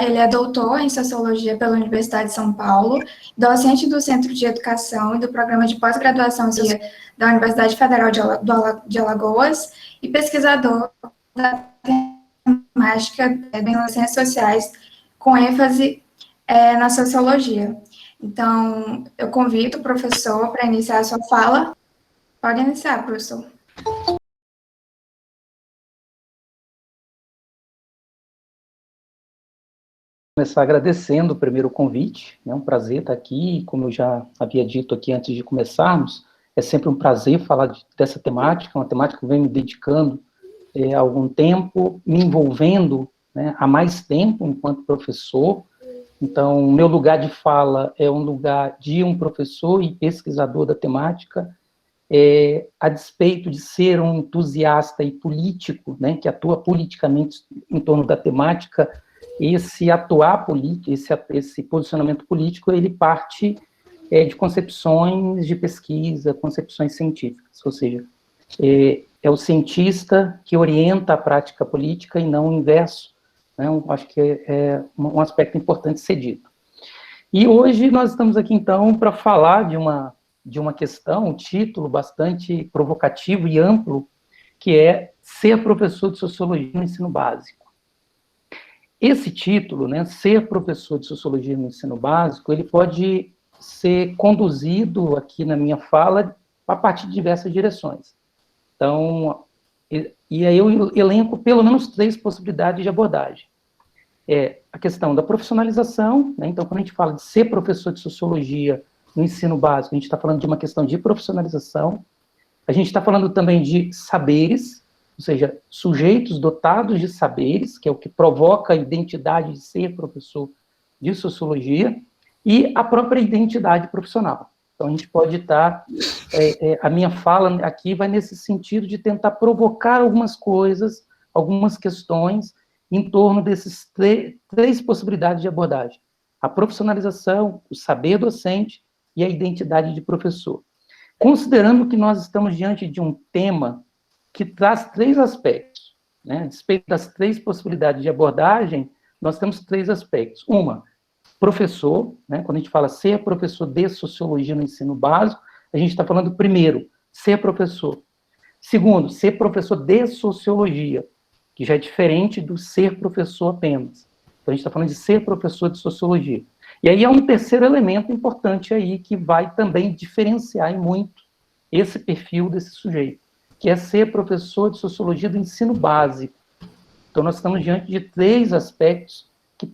ele é doutor em Sociologia pela Universidade de São Paulo, docente do Centro de Educação e do Programa de Pós-Graduação da Universidade Federal de Alagoas e pesquisador da temática em ciências sociais, com ênfase na sociologia. Então, eu convido o professor para iniciar a sua fala. Pode iniciar, professor. Começar agradecendo primeiro o convite, é um prazer estar aqui, como eu já havia dito aqui antes de começarmos, é sempre um prazer falar dessa temática, uma temática que eu venho me dedicando há algum tempo, me envolvendo há mais tempo enquanto professor. Então, meu lugar de fala é um lugar de um professor e pesquisador da temática, a despeito de ser um entusiasta e político, que atua politicamente em torno da temática. Esse atuar político, esse posicionamento político, ele parte de concepções de pesquisa, concepções científicas, ou seja, é o cientista que orienta a prática política e não o inverso, Eu acho que é um aspecto importante ser dito. E hoje nós estamos aqui, então, para falar de uma questão, um título bastante provocativo e amplo, que é ser professor de sociologia no ensino básico. Esse título, ser professor de sociologia no ensino básico, ele pode ser conduzido aqui na minha fala a partir de diversas direções. Então, e aí eu elenco pelo menos 3 possibilidades de abordagem. A questão da profissionalização, então quando a gente fala de ser professor de sociologia no ensino básico, a gente está falando de uma questão de profissionalização, a gente está falando também de saberes, ou seja, sujeitos dotados de saberes, que é o que provoca a identidade de ser professor de sociologia, e a própria identidade profissional. Então, a gente pode estar... a minha fala aqui vai nesse sentido de tentar provocar algumas coisas, algumas questões, em torno desses 3 possibilidades de abordagem. A profissionalização, o saber docente e a identidade de professor. Considerando que nós estamos diante de um tema que traz 3 aspectos, A despeito das 3 possibilidades de abordagem, nós temos 3 aspectos. Uma, professor, quando a gente fala ser professor de sociologia no ensino básico, a gente está falando, primeiro, ser professor. Segundo, ser professor de sociologia, que já é diferente do ser professor apenas. Então, a gente está falando de ser professor de sociologia. E aí há um terceiro elemento importante aí, que vai também diferenciar em muito esse perfil desse sujeito, que é ser professor de sociologia do ensino básico. Então, nós estamos diante de 3 aspectos que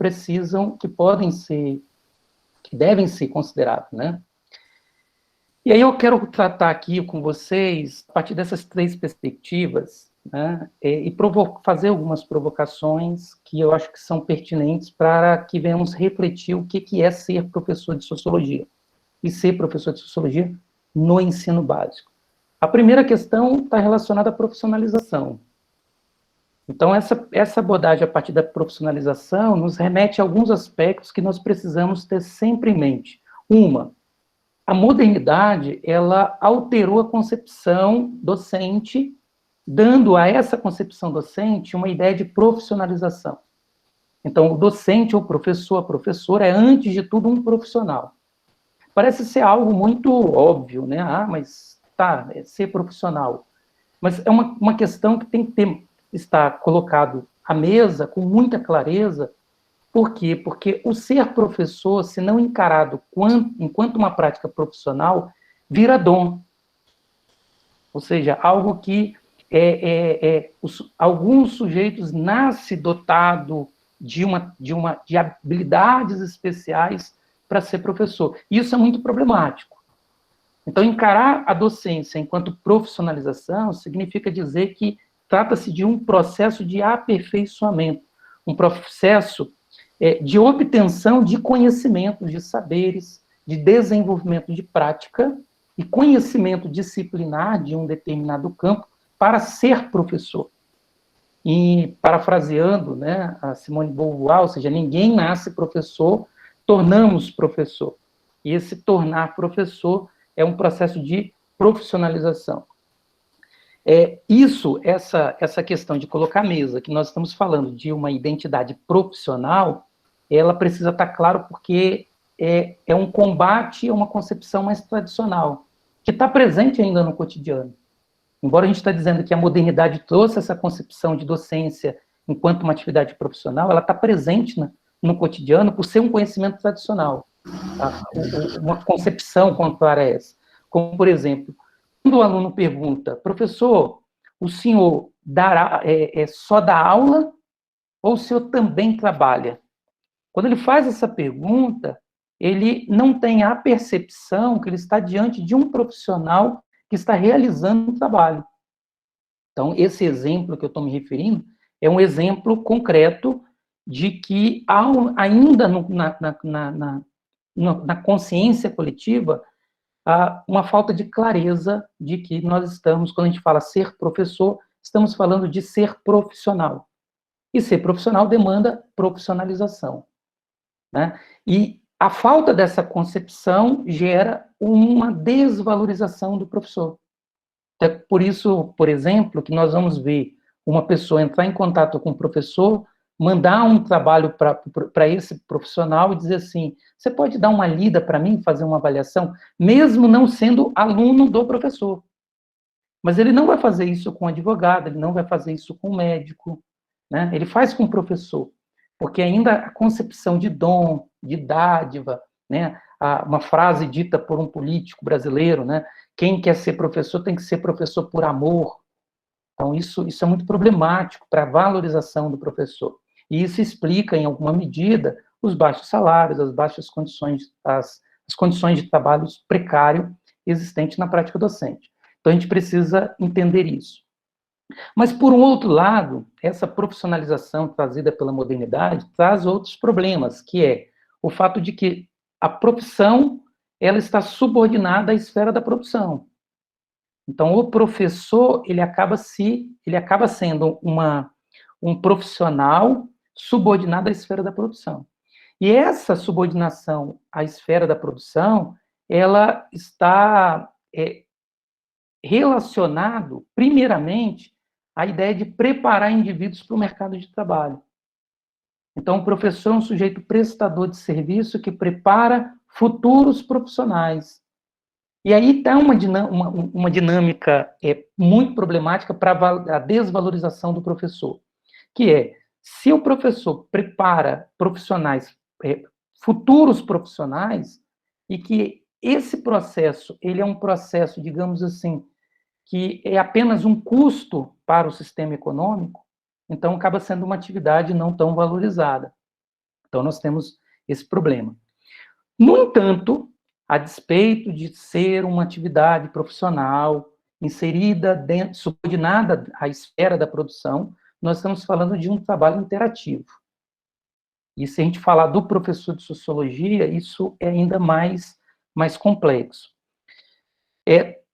devem ser considerados, E aí eu quero tratar aqui com vocês, a partir dessas 3 perspectivas, e fazer algumas provocações que eu acho que são pertinentes para que venhamos refletir o que é ser professor de sociologia, e ser professor de sociologia no ensino básico. A primeira questão está relacionada à profissionalização. Então, essa abordagem a partir da profissionalização nos remete a alguns aspectos que nós precisamos ter sempre em mente. Uma, a modernidade, ela alterou a concepção docente, dando a essa concepção docente uma ideia de profissionalização. Então, o docente, ou professor, a professora, é, antes de tudo, um profissional. Parece ser algo muito óbvio, mas é ser profissional. Mas é uma questão que tem que estar colocado à mesa com muita clareza. Por quê? Porque o ser professor, se não encarado enquanto uma prática profissional, vira dom. Ou seja, algo que alguns sujeitos nascem dotados de habilidades especiais para ser professor. Isso é muito problemático. Então, encarar a docência enquanto profissionalização significa dizer que trata-se de um processo de aperfeiçoamento, um processo de obtenção de conhecimentos, de saberes, de desenvolvimento de prática e conhecimento disciplinar de um determinado campo para ser professor. E, parafraseando a Simone de Beauvoir, ou seja, ninguém nasce professor, tornamos professor. E esse tornar professor é um processo de profissionalização. Essa questão de colocar à mesa, que nós estamos falando de uma identidade profissional, ela precisa estar claro porque é um combate a uma concepção mais tradicional, que está presente ainda no cotidiano. Embora a gente está dizendo que a modernidade trouxe essa concepção de docência enquanto uma atividade profissional, ela está presente no cotidiano por ser um conhecimento tradicional, tá? Uma concepção contrária a essa. Como, por exemplo, quando o aluno pergunta, professor, o senhor só dá aula ou o senhor também trabalha? Quando ele faz essa pergunta, ele não tem a percepção que ele está diante de um profissional que está realizando um trabalho. Então, esse exemplo que eu estou me referindo é um exemplo concreto de que há ainda na consciência coletiva uma falta de clareza de que nós estamos, quando a gente fala ser professor, estamos falando de ser profissional. E ser profissional demanda profissionalização, né? E a falta dessa concepção gera uma desvalorização do professor. É por isso, por exemplo, que nós vamos ver uma pessoa entrar em contato com o professor, mandar um trabalho para esse profissional e dizer assim, você pode dar uma lida para mim, fazer uma avaliação, mesmo não sendo aluno do professor. Mas ele não vai fazer isso com advogado, ele não vai fazer isso com médico, né? Ele faz com o professor, porque ainda a concepção de dom, de dádiva, né? Uma frase dita por um político brasileiro, né? Quem quer ser professor tem que ser professor por amor. Então, isso é muito problemático para a valorização do professor. E isso explica, em alguma medida, os baixos salários, as baixas condições, as condições de trabalho precário existentes na prática docente. Então, a gente precisa entender isso. Mas, por um outro lado, essa profissionalização trazida pela modernidade traz outros problemas, que é o fato de que a profissão ela está subordinada à esfera da produção. Então, o professor ele acaba sendo um profissional subordinado à esfera da produção. E essa subordinação à esfera da produção, ela está relacionado, primeiramente, à ideia de preparar indivíduos para o mercado de trabalho. Então, o professor é um sujeito prestador de serviço que prepara futuros profissionais. E aí está uma dinâmica muito problemática para a desvalorização do professor, que é, se o professor prepara profissionais, futuros profissionais, e que esse processo, ele é um processo, digamos assim, que é apenas um custo para o sistema econômico, então acaba sendo uma atividade não tão valorizada. Então, nós temos esse problema. No entanto, a despeito de ser uma atividade profissional, inserida subordinada à esfera da produção, nós estamos falando de um trabalho interativo. E se a gente falar do professor de sociologia, isso é ainda mais complexo.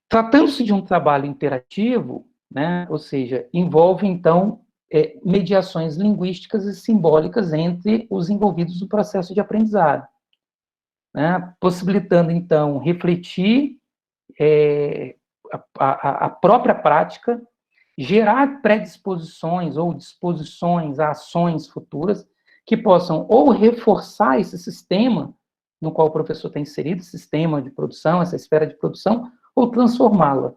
Tratando-se de um trabalho interativo, né, ou seja, envolve, então, mediações linguísticas e simbólicas entre os envolvidos no processo de aprendizado, né, possibilitando, então, refletir a própria prática, gerar predisposições ou disposições a ações futuras que possam ou reforçar esse sistema no qual o professor está inserido, sistema de produção, essa esfera de produção, ou transformá-la.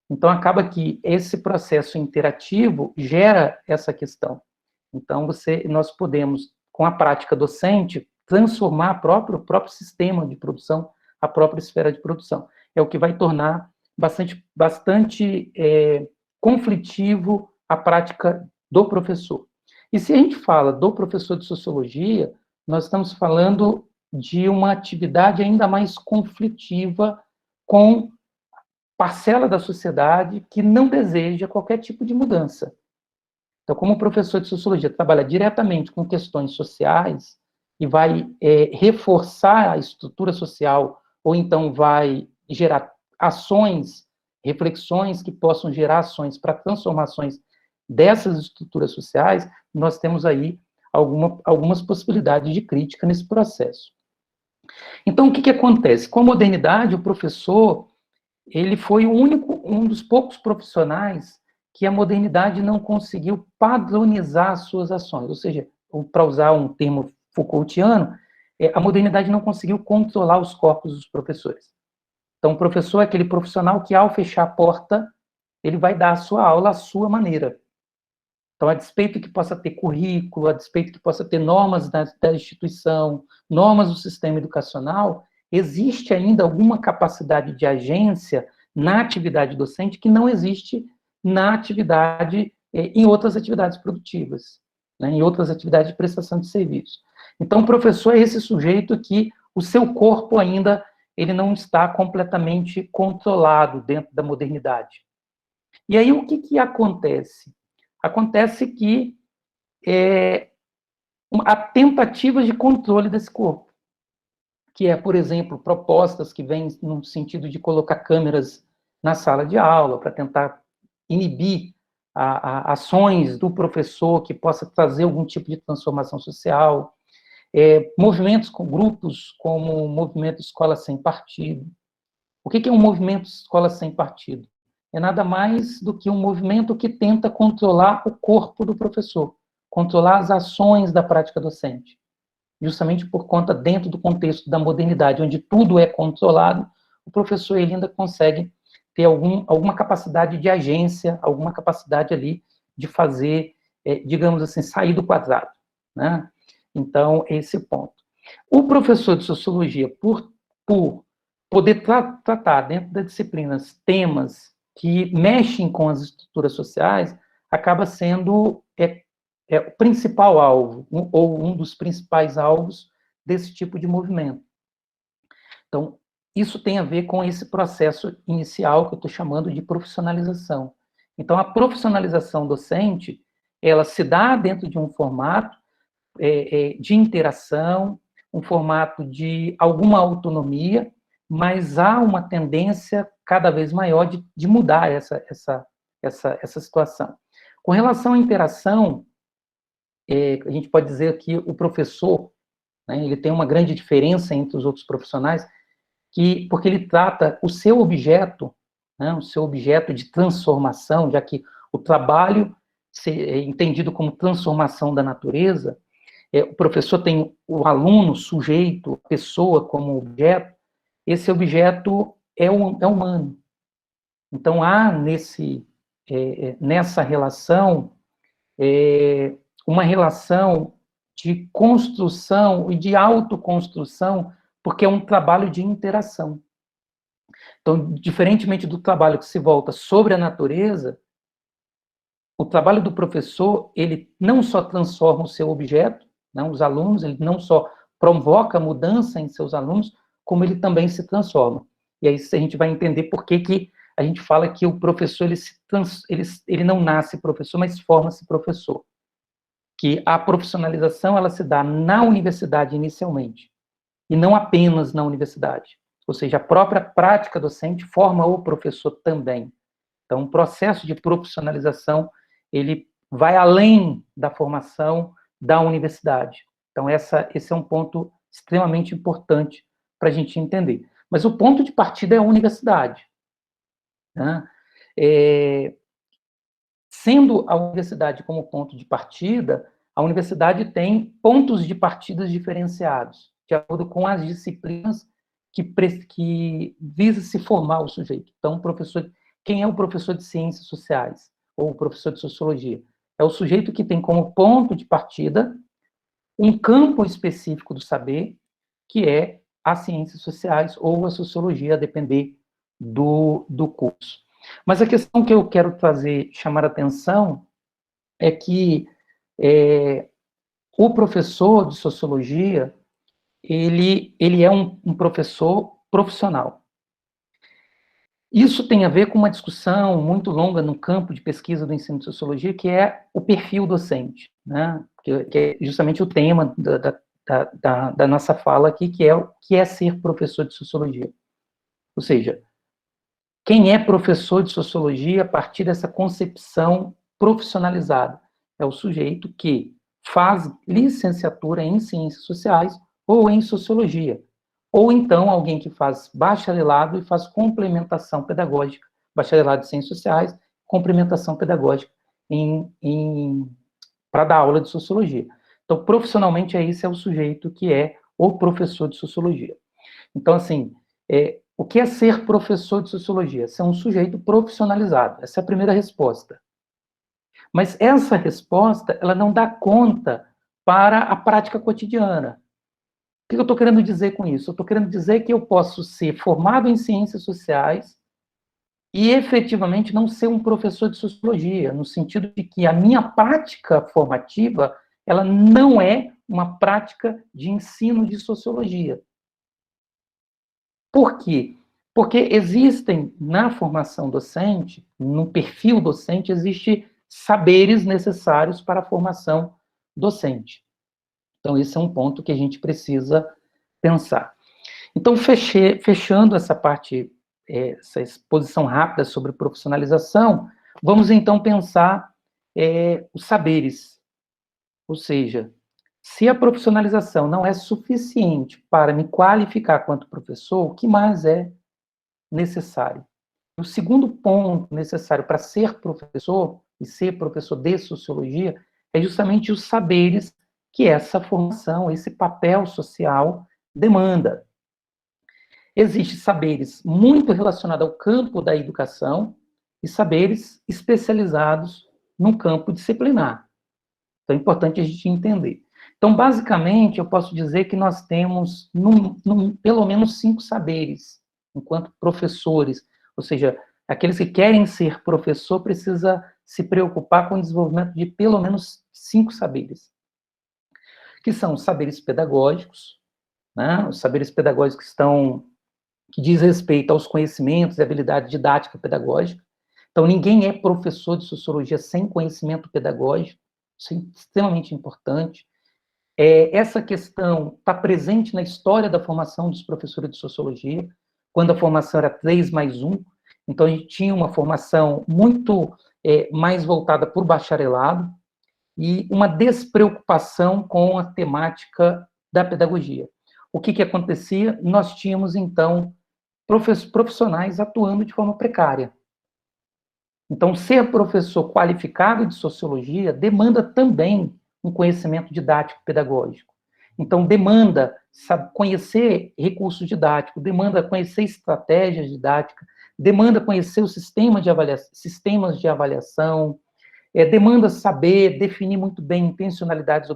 Então, acaba que esse processo interativo gera essa questão. Então, nós podemos, com a prática docente, transformar o próprio sistema de produção, a própria esfera de produção. É o que vai tornar bastante conflitivo a prática do professor. E se a gente fala do professor de sociologia, nós estamos falando de uma atividade ainda mais conflitiva com parcela da sociedade que não deseja qualquer tipo de mudança. Então, como o professor de sociologia trabalha diretamente com questões sociais e vai reforçar a estrutura social, ou então vai gerar ações, reflexões que possam gerar ações para transformações dessas estruturas sociais, nós temos aí algumas possibilidades de crítica nesse processo. Então, o que acontece? Com a modernidade, o professor ele foi um dos poucos profissionais que a modernidade não conseguiu padronizar as suas ações, ou seja, para usar um termo Foucaultiano, a modernidade não conseguiu controlar os corpos dos professores. Então, o professor é aquele profissional que, ao fechar a porta, ele vai dar a sua aula à sua maneira. Então, a despeito que possa ter currículo, a despeito que possa ter normas da instituição, normas do sistema educacional, existe ainda alguma capacidade de agência na atividade docente que não existe na atividade, em outras atividades produtivas, né, em outras atividades de prestação de serviço. Então, o professor é esse sujeito que o seu corpo ainda ele não está completamente controlado dentro da modernidade. E aí, o que acontece? Acontece que há tentativas de controle desse corpo, que é, por exemplo, propostas que vêm no sentido de colocar câmeras na sala de aula para tentar inibir ações do professor que possa trazer algum tipo de transformação social, movimentos com grupos como o movimento Escola Sem Partido. O que é um movimento Escola Sem Partido? É nada mais do que um movimento que tenta controlar o corpo do professor, controlar as ações da prática docente. Justamente por conta, dentro do contexto da modernidade, onde tudo é controlado, o professor ele ainda consegue ter alguma capacidade de agência, alguma capacidade ali de fazer, digamos assim, sair do quadrado, né? Então, esse ponto. O professor de sociologia, por poder tratar dentro das disciplinas temas que mexem com as estruturas sociais, acaba sendo o principal alvo, ou um dos principais alvos desse tipo de movimento. Então, isso tem a ver com esse processo inicial que eu estou chamando de profissionalização. Então, a profissionalização docente, ela se dá dentro de um formato de interação, um formato de alguma autonomia, mas há uma tendência cada vez maior de mudar essa situação. Com relação à interação, a gente pode dizer que o professor, né, ele tem uma grande diferença entre os outros profissionais, porque ele trata o seu objeto, né, o seu objeto de transformação, já que o trabalho é entendido como transformação da natureza, o professor tem o aluno, o sujeito, a pessoa como objeto, esse objeto é humano. Então, há nessa relação uma relação de construção e de autoconstrução, porque é um trabalho de interação. Então, diferentemente do trabalho que se volta sobre a natureza, o trabalho do professor, ele não só transforma o seu objeto, não, os alunos, ele não só provoca mudança em seus alunos, como ele também se transforma. E aí a gente vai entender por que a gente fala que o professor, ele não nasce professor, mas forma-se professor. Que a profissionalização, ela se dá na universidade inicialmente, e não apenas na universidade. Ou seja, a própria prática docente forma o professor também. Então, o processo de profissionalização, ele vai além da formação da universidade. Então, esse é um ponto extremamente importante para a gente entender. Mas o ponto de partida é a universidade, né? Sendo a universidade como ponto de partida, a universidade tem pontos de partida diferenciados, de acordo com as disciplinas que visa se formar o sujeito. Então, quem é o professor de ciências sociais? Ou o professor de sociologia? É o sujeito que tem como ponto de partida um campo específico do saber, que é as ciências sociais ou a sociologia, a depender do curso. Mas a questão que eu quero chamar a atenção, é que o professor de sociologia, ele é um professor profissional. Isso tem a ver com uma discussão muito longa no campo de pesquisa do ensino de sociologia, que é o perfil docente, né? Que é justamente o tema da nossa fala aqui, que é o que é ser professor de sociologia. Ou seja, quem é professor de sociologia a partir dessa concepção profissionalizada? É o sujeito que faz licenciatura em ciências sociais ou em sociologia. Ou então alguém que faz bacharelado e faz complementação pedagógica, bacharelado em ciências sociais, complementação pedagógica para dar aula de sociologia. Então, profissionalmente, esse é o sujeito que é o professor de sociologia. Então, assim, o que é ser professor de sociologia? Ser um sujeito profissionalizado. Essa é a primeira resposta. Mas essa resposta, ela não dá conta para a prática cotidiana. O que eu estou querendo dizer com isso? Eu estou querendo dizer que eu posso ser formado em ciências sociais e efetivamente não ser um professor de sociologia, no sentido de que a minha prática formativa, ela não é uma prática de ensino de sociologia. Por quê? Porque existem, na formação docente, no perfil docente, existem saberes necessários para a formação docente. Então, esse é um ponto que a gente precisa pensar. Então, fechando essa parte, essa exposição rápida sobre profissionalização, vamos então pensar os saberes. Ou seja, se a profissionalização não é suficiente para me qualificar quanto professor, o que mais é necessário? O segundo ponto necessário para ser professor, e ser professor de sociologia, é justamente os saberes que essa formação, esse papel social demanda. Existem saberes muito relacionados ao campo da educação e saberes especializados no campo disciplinar. Então, é importante a gente entender. Então, basicamente, eu posso dizer que nós temos, pelo menos 5 saberes, enquanto professores. Ou seja, aqueles que querem ser professor precisam se preocupar com o desenvolvimento de pelo menos 5 saberes. Que são os saberes pedagógicos, né? Os saberes pedagógicos que diz respeito aos conhecimentos e habilidade didática pedagógica. Então, ninguém é professor de sociologia sem conhecimento pedagógico, isso é extremamente importante. Essa questão está presente na história da formação dos professores de sociologia, quando a formação era 3+1, então a gente tinha uma formação muito mais voltada para o bacharelado e uma despreocupação com a temática da pedagogia. O que acontecia? Nós tínhamos, então, profissionais atuando de forma precária. Então, ser professor qualificado de sociologia demanda também um conhecimento didático pedagógico. Então, demanda conhecer recursos didáticos, demanda conhecer estratégias didáticas, demanda conhecer os sistemas de avaliação, demanda saber definir muito bem intencionalidades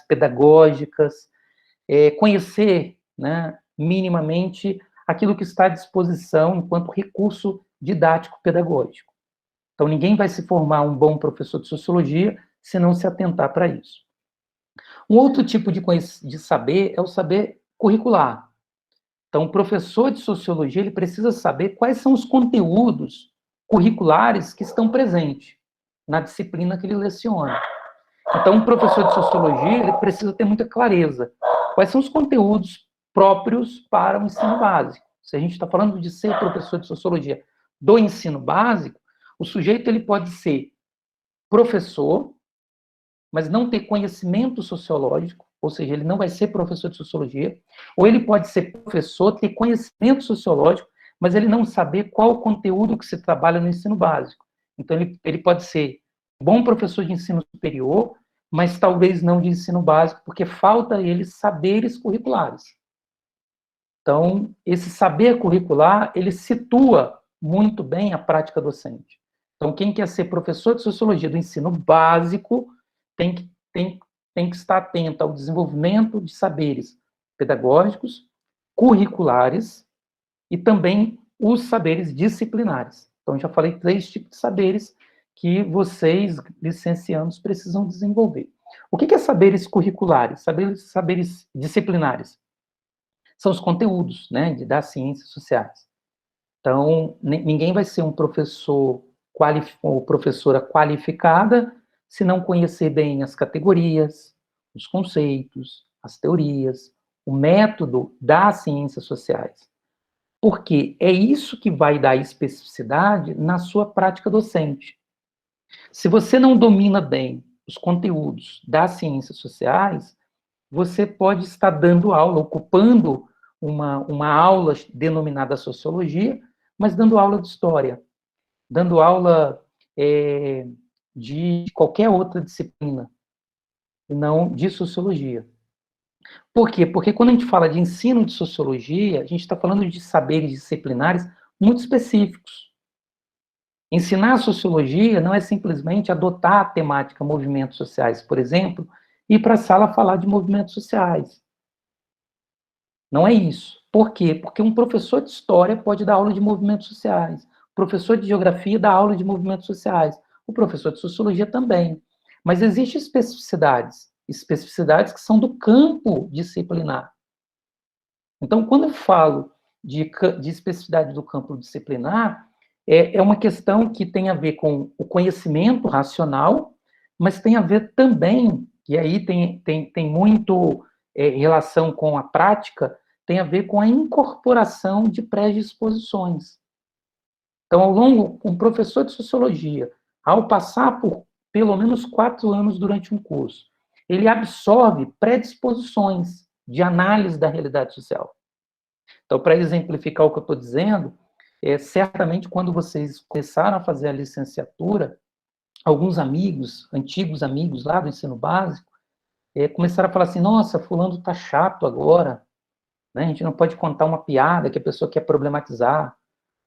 pedagógicas, conhecer, né, minimamente aquilo que está à disposição enquanto recurso didático pedagógico. Então, ninguém vai se formar um bom professor de sociologia se não se atentar para isso. Um outro tipo de saber é o saber curricular. Então, o professor de sociologia ele precisa saber quais são os conteúdos curriculares que estão presentes na disciplina que ele leciona. Então, um professor de sociologia ele precisa ter muita clareza. Quais são os conteúdos próprios para o ensino básico? Se a gente está falando de ser professor de sociologia do ensino básico, o sujeito ele pode ser professor, mas não ter conhecimento sociológico, ou seja, ele não vai ser professor de sociologia, ou ele pode ser professor, ter conhecimento sociológico, mas ele não saber qual o conteúdo que se trabalha no ensino básico. Então, ele pode ser bom professor de ensino superior, mas talvez não de ensino básico, porque falta a ele saberes curriculares. Então, esse saber curricular, ele situa muito bem a prática docente. Então, quem quer ser professor de sociologia do ensino básico tem que estar atento ao desenvolvimento de saberes pedagógicos, curriculares e também os saberes disciplinares. Então, já falei 3 tipos de saberes que vocês, licenciados, precisam desenvolver. O que é saberes curriculares? Saberes disciplinares? São os conteúdos, né, das ciências sociais. Então, ninguém vai ser um professor ou professora qualificada se não conhecer bem as categorias, os conceitos, as teorias, o método das ciências sociais. Porque é isso que vai dar especificidade na sua prática docente. Se você não domina bem os conteúdos das ciências sociais, você pode estar dando aula, ocupando uma aula denominada sociologia, mas dando aula de história, dando aula de qualquer outra disciplina. e não de sociologia. Por quê? Porque quando a gente fala de ensino de sociologia, a gente está falando de saberes disciplinares muito específicos. Ensinar a sociologia não é simplesmente adotar a temática movimentos sociais, por exemplo, e ir para a sala falar de movimentos sociais. Não é isso. Por quê? Porque um professor de história pode dar aula de movimentos sociais, o professor de geografia dá aula de movimentos sociais, o professor de sociologia também. Mas existem especificidades que são do campo disciplinar. Então, quando eu falo de especificidade do campo disciplinar, é uma questão que tem a ver com o conhecimento racional, mas tem a ver também, e aí tem muito relação com a prática, tem a ver com a incorporação de predisposições. Então, ao longo, um professor de sociologia, ao passar por pelo menos 4 anos durante um curso, ele absorve predisposições de análise da realidade social. Então, para exemplificar o que eu estou dizendo, certamente quando vocês começaram a fazer a licenciatura, alguns amigos, antigos amigos lá do ensino básico, começaram a falar assim, nossa, fulano está chato agora, né? A gente não pode contar uma piada que a pessoa quer problematizar,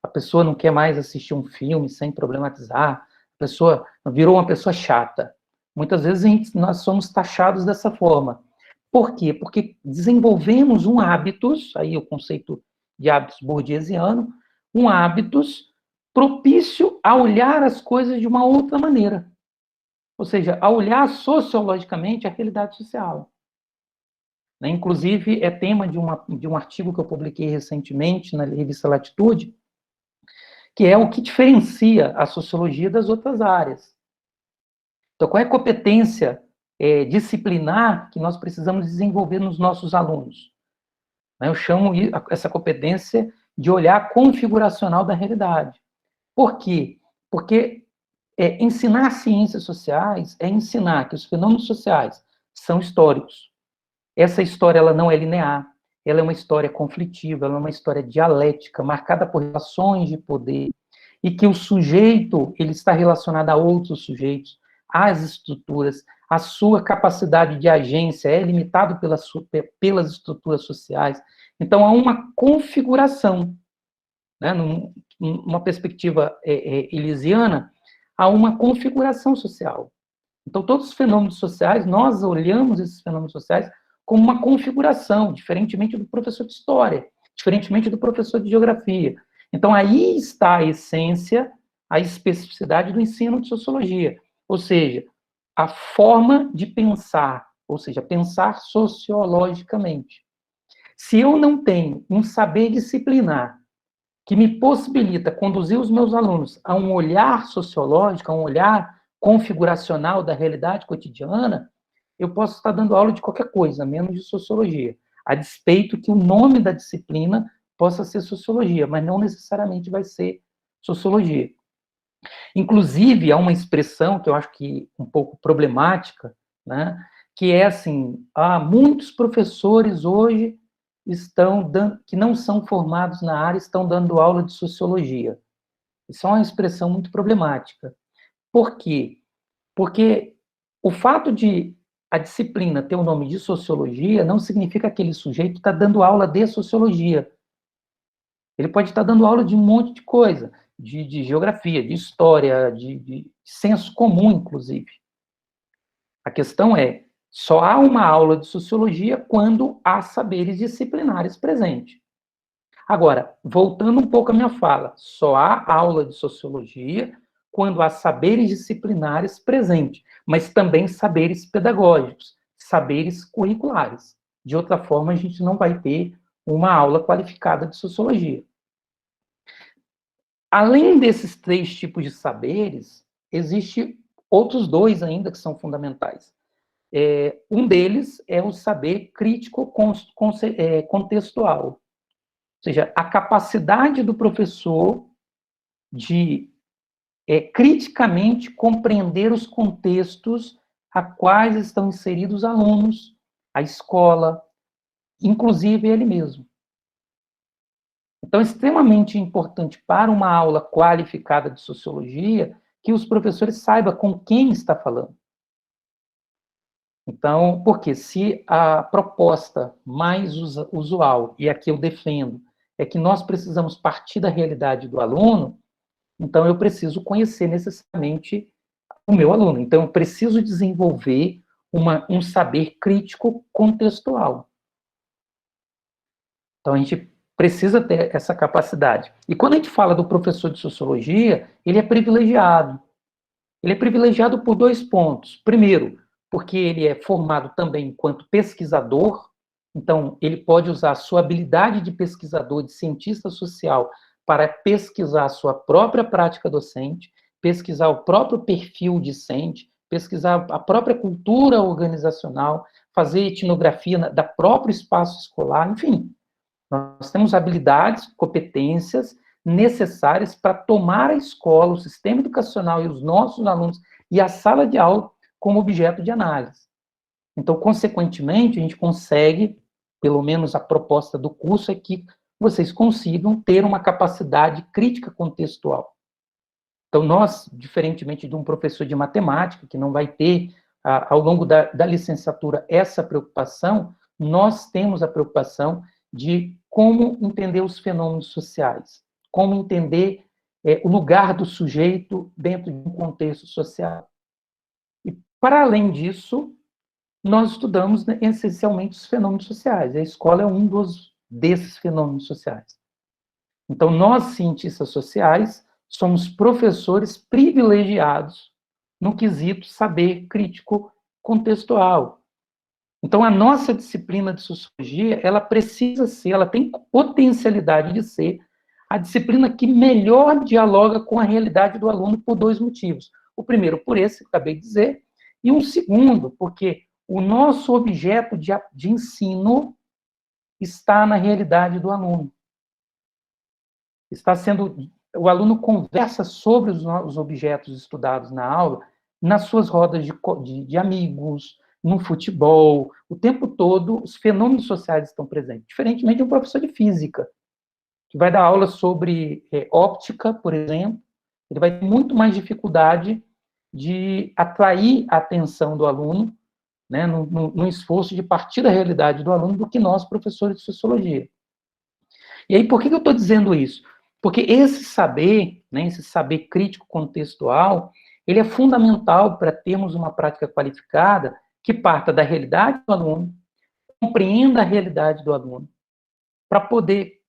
a pessoa não quer mais assistir um filme sem problematizar, a pessoa virou uma pessoa chata. Muitas vezes nós somos taxados dessa forma. Por quê? Porque desenvolvemos um hábitos, aí o conceito de hábitos bourdieusiano, um hábitos propício a olhar as coisas de uma outra maneira. Ou seja, a olhar sociologicamente a realidade social. Inclusive, é tema de um artigo que eu publiquei recentemente na revista Latitude, que é o que diferencia a sociologia das outras áreas. Então, qual é a competência disciplinar que nós precisamos desenvolver nos nossos alunos? Eu chamo essa competência de olhar configuracional da realidade. Por quê? Porque ensinar ciências sociais é ensinar que os fenômenos sociais são históricos. Essa história ela não é linear, ela é uma história conflitiva, ela é uma história dialética, marcada por relações de poder, e que o sujeito ele está relacionado a outros sujeitos, às estruturas, a sua capacidade de agência é limitado pelas estruturas sociais. Então, há uma configuração, né, numa perspectiva elisiana, há uma configuração social. Então, todos os fenômenos sociais, nós olhamos esses fenômenos sociais como uma configuração, diferentemente do professor de história, diferentemente do professor de geografia. Então, aí está a essência, a especificidade do ensino de sociologia, ou seja, a forma de pensar, ou seja, pensar sociologicamente. Se eu não tenho um saber disciplinar que me possibilita conduzir os meus alunos a um olhar sociológico, a um olhar configuracional da realidade cotidiana, eu posso estar dando aula de qualquer coisa, menos de sociologia, a despeito que o nome da disciplina possa ser sociologia, mas não necessariamente vai ser sociologia. Inclusive, há uma expressão que eu acho que um pouco problemática, né, que é assim, muitos professores hoje que não são formados na área, estão dando aula de sociologia. Isso é uma expressão muito problemática. Por quê? Porque o fato de a disciplina ter o nome de sociologia não significa que aquele sujeito está dando aula de sociologia. Ele pode estar dando aula de um monte de coisa, de geografia, de história, de senso comum, inclusive. A questão é, só há uma aula de sociologia quando há saberes disciplinares presentes. Agora, voltando um pouco à minha fala, só há aula de sociologia quando há saberes disciplinares presentes, mas também saberes pedagógicos, saberes curriculares. De outra forma, a gente não vai ter uma aula qualificada de sociologia. Além desses 3 tipos de saberes, existem outros 2 ainda que são fundamentais. Um deles é o saber crítico contextual, ou seja, a capacidade do professor de criticamente compreender os contextos a quais estão inseridos os alunos, a escola, inclusive ele mesmo. Então, é extremamente importante para uma aula qualificada de sociologia que os professores saibam com quem está falando. Então, porque se a proposta mais usual, e aqui eu defendo, é que nós precisamos partir da realidade do aluno, então eu preciso conhecer necessariamente o meu aluno. Então, eu preciso desenvolver um saber crítico contextual. Então, a gente precisa ter essa capacidade. E quando a gente fala do professor de sociologia, ele é privilegiado. Ele é privilegiado por 2 pontos. Primeiro, porque ele é formado também enquanto pesquisador, então ele pode usar a sua habilidade de pesquisador, de cientista social, para pesquisar a sua própria prática docente, pesquisar o próprio perfil discente, pesquisar a própria cultura organizacional, fazer etnografia da próprio espaço escolar, enfim. Nós temos habilidades, competências necessárias para tomar a escola, o sistema educacional e os nossos alunos e a sala de aula como objeto de análise. Então, consequentemente, a gente consegue, pelo menos a proposta do curso é que vocês consigam ter uma capacidade crítica contextual. Então, nós, diferentemente de um professor de matemática, que não vai ter, ao longo da licenciatura, essa preocupação, nós temos a preocupação de como entender os fenômenos sociais, como entender o lugar do sujeito dentro de um contexto social. E, para além disso, nós estudamos, né, essencialmente os fenômenos sociais. A escola é um desses fenômenos sociais. Então, nós, cientistas sociais, somos professores privilegiados no quesito saber crítico contextual. Então, a nossa disciplina de sociologia, ela precisa ser, ela tem potencialidade de ser a disciplina que melhor dialoga com a realidade do aluno por 2 motivos. O primeiro, por esse que eu acabei de dizer, e um segundo, porque o nosso objeto de ensino está na realidade do aluno. O aluno conversa sobre os objetos estudados na aula, nas suas rodas de amigos, no futebol, o tempo todo os fenômenos sociais estão presentes, diferentemente de um professor de física, que vai dar aula sobre óptica, por exemplo, ele vai ter muito mais dificuldade de atrair a atenção do aluno, né, no esforço de partir da realidade do aluno, do que nós, professores de sociologia. E aí, por que eu estou dizendo isso? Porque esse saber, né, esse saber crítico contextual, ele é fundamental para termos uma prática qualificada que parta da realidade do aluno, compreenda a realidade do aluno, para poder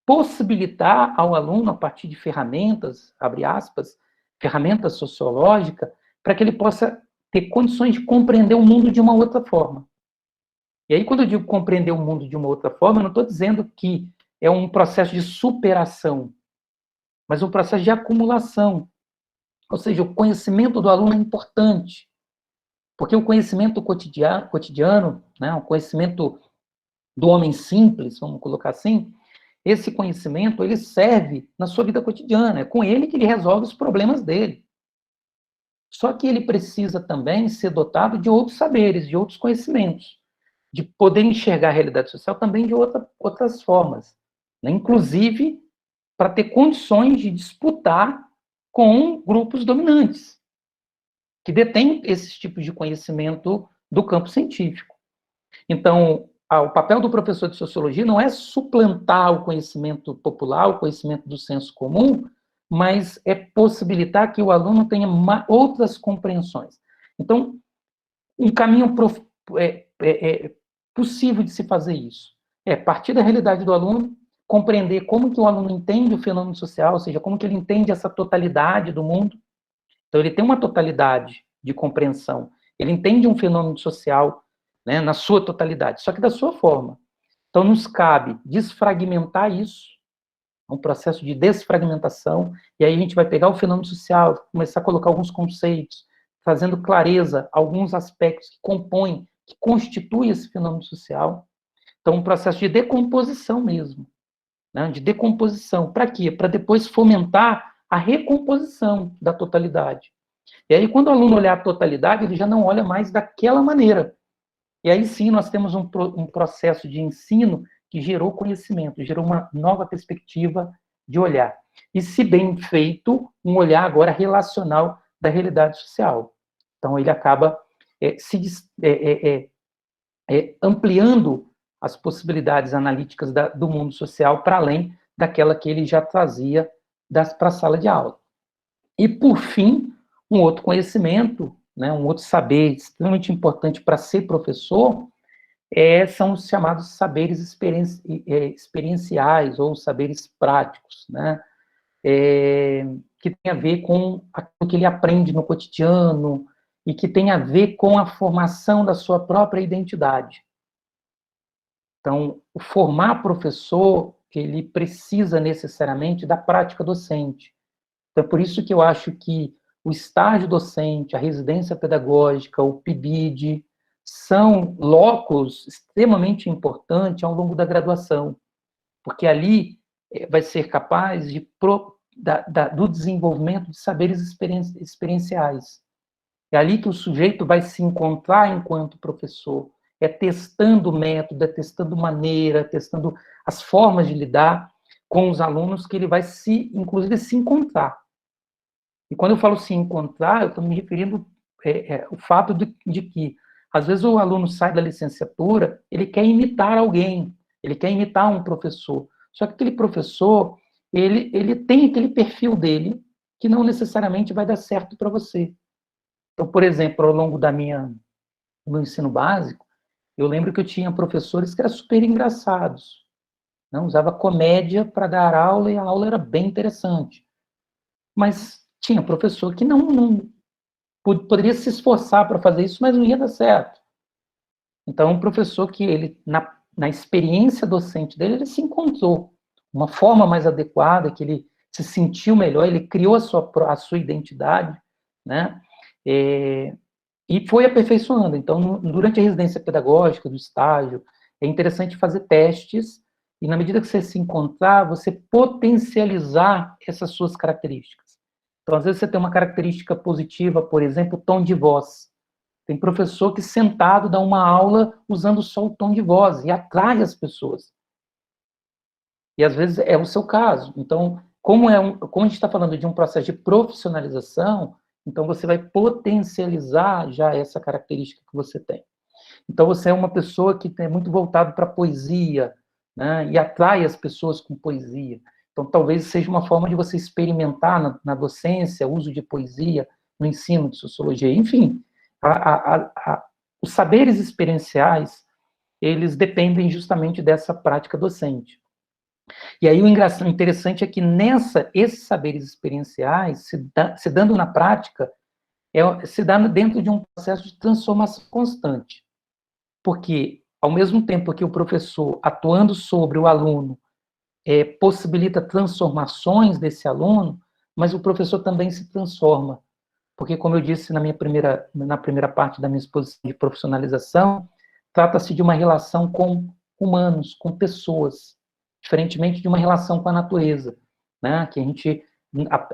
possibilitar ao aluno, a partir de ferramentas, abre aspas, ferramentas sociológicas, para que ele possa ter condições de compreender o mundo de uma outra forma. E aí, quando eu digo compreender o mundo de uma outra forma, eu não estou dizendo que é um processo de superação, mas um processo de acumulação. Ou seja, o conhecimento do aluno é importante, porque o conhecimento cotidiano, né, o conhecimento do homem simples, vamos colocar assim, esse conhecimento, ele serve na sua vida cotidiana, é com ele que ele resolve os problemas dele. Só que ele precisa também ser dotado de outros saberes, de outros conhecimentos, de poder enxergar a realidade social também de outras formas, né? Inclusive para ter condições de disputar com grupos dominantes, que detêm esses tipos de conhecimento do campo científico. Então, o papel do professor de sociologia não é suplantar o conhecimento popular, o conhecimento do senso comum, mas é possibilitar que o aluno tenha outras compreensões. Então, um caminho possível de se fazer isso é partir da realidade do aluno, compreender como que o aluno entende o fenômeno social, ou seja, como que ele entende essa totalidade do mundo. Então, ele tem uma totalidade de compreensão, ele entende um fenômeno social, né, na sua totalidade, só que da sua forma. Então, nos cabe desfragmentar isso, um processo de desfragmentação, e aí a gente vai pegar o fenômeno social, começar a colocar alguns conceitos, fazendo clareza alguns aspectos que compõem, que constituem esse fenômeno social. Então, um processo de decomposição mesmo, né, de decomposição. Para quê? Para depois fomentar a recomposição da totalidade. E aí, quando o aluno olhar a totalidade, ele já não olha mais daquela maneira. E aí sim, nós temos um processo de ensino que gerou conhecimento, gerou uma nova perspectiva de olhar. E, se bem feito, um olhar agora relacional da realidade social. Então, ele acaba ampliando as possibilidades analíticas do mundo social para além daquela que ele já trazia para a sala de aula. E, por fim, um outro conhecimento, né, um outro saber extremamente importante para ser professor, são os chamados saberes experienciais ou saberes práticos, né, que tem a ver com aquilo que ele aprende no cotidiano e que tem a ver com a formação da sua própria identidade. Então, o formar professor, ele precisa necessariamente da prática docente. Então, por isso que eu acho que o estágio docente, a residência pedagógica, o PIBID, são locos extremamente importantes ao longo da graduação, porque ali vai ser capaz do desenvolvimento de saberes experienciais. É ali que o sujeito vai se encontrar enquanto professor, testando método, testando maneira, testando as formas de lidar com os alunos que ele vai inclusive, se encontrar. E quando eu falo se encontrar, eu estou me referindo ao fato de que, às vezes, o aluno sai da licenciatura, ele quer imitar alguém, ele quer imitar um professor. Só que aquele professor, ele tem aquele perfil dele, que não necessariamente vai dar certo para você. Então, por exemplo, ao longo do meu ensino básico, eu lembro que eu tinha professores que eram super engraçados, né? Usava comédia para dar aula, e a aula era bem interessante. Mas tinha professor que não poderia se esforçar para fazer isso, mas não ia dar certo. Então, um professor que ele, na experiência docente dele, ele se encontrou uma forma mais adequada, que ele se sentiu melhor, ele criou a sua identidade, né? E foi aperfeiçoando. Então, durante a residência pedagógica, do estágio, é interessante fazer testes, e na medida que você se encontrar, você potencializar essas suas características. Então, às vezes, você tem uma característica positiva, por exemplo, o tom de voz. Tem professor que sentado dá uma aula usando só o tom de voz, e atrai as pessoas. E, às vezes, é o seu caso. Então, como a gente está falando de um processo de profissionalização, então você vai potencializar já essa característica que você tem. Então, você é uma pessoa que é muito voltado para a poesia, né, e atrai as pessoas com poesia. Então, talvez seja uma forma de você experimentar na docência, o uso de poesia, no ensino de sociologia. Enfim, os saberes experienciais, eles dependem justamente dessa prática docente. E aí o interessante é que esses saberes experienciais, se dando na prática, se dá dentro de um processo de transformação constante. Porque, ao mesmo tempo que o professor, atuando sobre o aluno, possibilita transformações desse aluno, mas o professor também se transforma. Porque, como eu disse na primeira parte da minha exposição de profissionalização, trata-se de uma relação com humanos, com pessoas, diferentemente de uma relação com a natureza, né? Que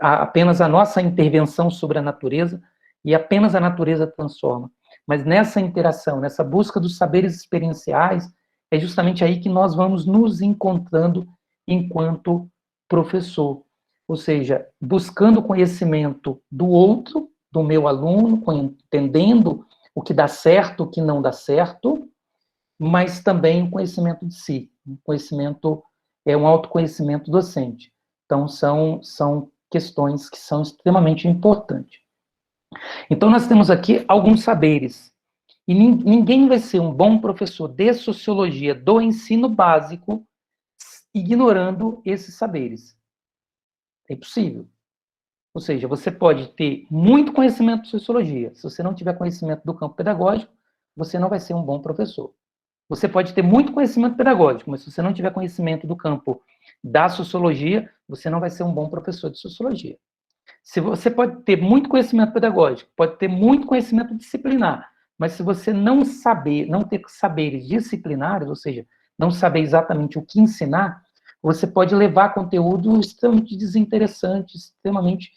apenas a nossa intervenção sobre a natureza, e apenas a natureza transforma. Mas nessa interação, nessa busca dos saberes experienciais, é justamente aí que nós vamos nos encontrando enquanto professor. Ou seja, buscando conhecimento do outro, do meu aluno, entendendo o que dá certo, o que não dá certo, mas também o conhecimento de si. Um autoconhecimento docente. Então, são questões que são extremamente importantes. Então, nós temos aqui alguns saberes. E ninguém vai ser um bom professor de sociologia do ensino básico ignorando esses saberes. É impossível. Ou seja, você pode ter muito conhecimento de sociologia. Se você não tiver conhecimento do campo pedagógico, você não vai ser um bom professor. Você pode ter muito conhecimento pedagógico, mas se você não tiver conhecimento do campo da sociologia, você não vai ser um bom professor de sociologia. Se você pode ter muito conhecimento pedagógico, pode ter muito conhecimento disciplinar, mas se você não ter saberes disciplinares, ou seja, não saber exatamente o que ensinar, você pode levar conteúdo extremamente desinteressante, extremamente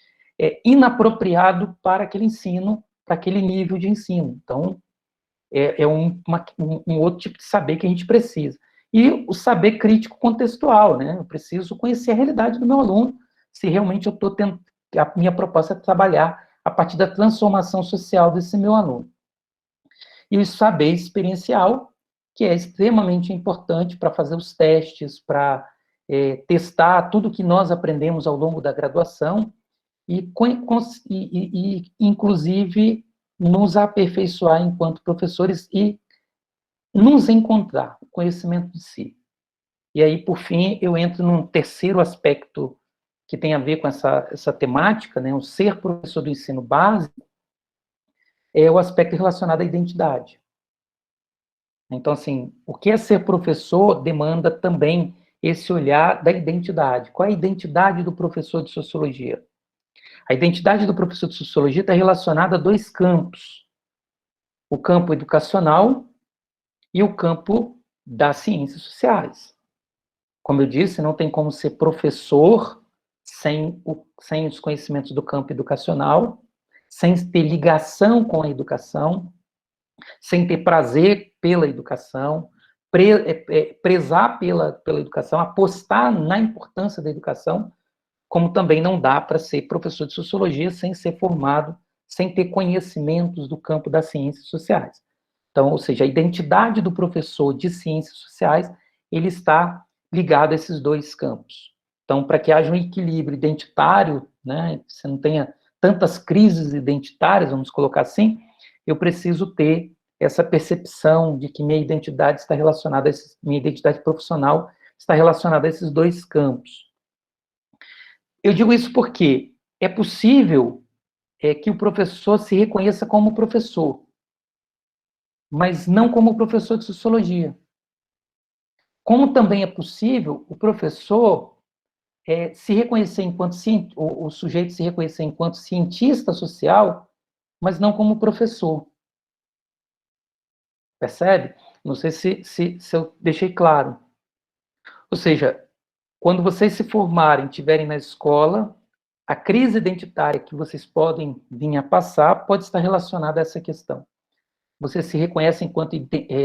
inapropriado para aquele ensino, para aquele nível de ensino. Então, um outro tipo de saber que a gente precisa. E o saber crítico contextual, né? Eu preciso conhecer a realidade do meu aluno, se realmente eu estou tendo, a minha proposta é trabalhar a partir da transformação social desse meu aluno. e o saber experiencial, que é extremamente importante para fazer os testes, para testar tudo que nós aprendemos ao longo da graduação e, inclusive, nos aperfeiçoar enquanto professores e nos encontrar, o conhecimento de si. E aí, por fim, eu entro num terceiro aspecto que tem a ver com essa temática, né, o ser professor do ensino básico, é o aspecto relacionado à identidade. Então, assim, o que é ser professor demanda também esse olhar da identidade. Qual é a identidade do professor de sociologia? A identidade do professor de sociologia está relacionada a dois campos: o campo educacional e o campo das ciências sociais. Como eu disse, não tem como ser professor sem os conhecimentos do campo educacional, sem ter ligação com a educação, sem ter prazer pela educação, prezar pela educação, apostar na importância da educação, como também não dá para ser professor de sociologia sem ser formado, sem ter conhecimentos do campo das ciências sociais. Então, ou seja, a identidade do professor de ciências sociais, ele está ligado a esses dois campos. Então, para que haja um equilíbrio identitário, né, você não tenha tantas crises identitárias, vamos colocar assim, eu preciso ter essa percepção de que minha identidade está relacionada minha identidade profissional está relacionada a esses dois campos. Eu digo isso porque é possível que o professor se reconheça como professor, mas não como professor de sociologia. Como também é possível o professor se reconhecer enquanto o sujeito se reconhecer enquanto cientista social, mas não como professor. Percebe? Não sei se eu deixei claro. Ou seja, quando vocês se formarem, estiverem na escola, a crise identitária que vocês podem vir a passar pode estar relacionada a essa questão. Você se reconhece enquanto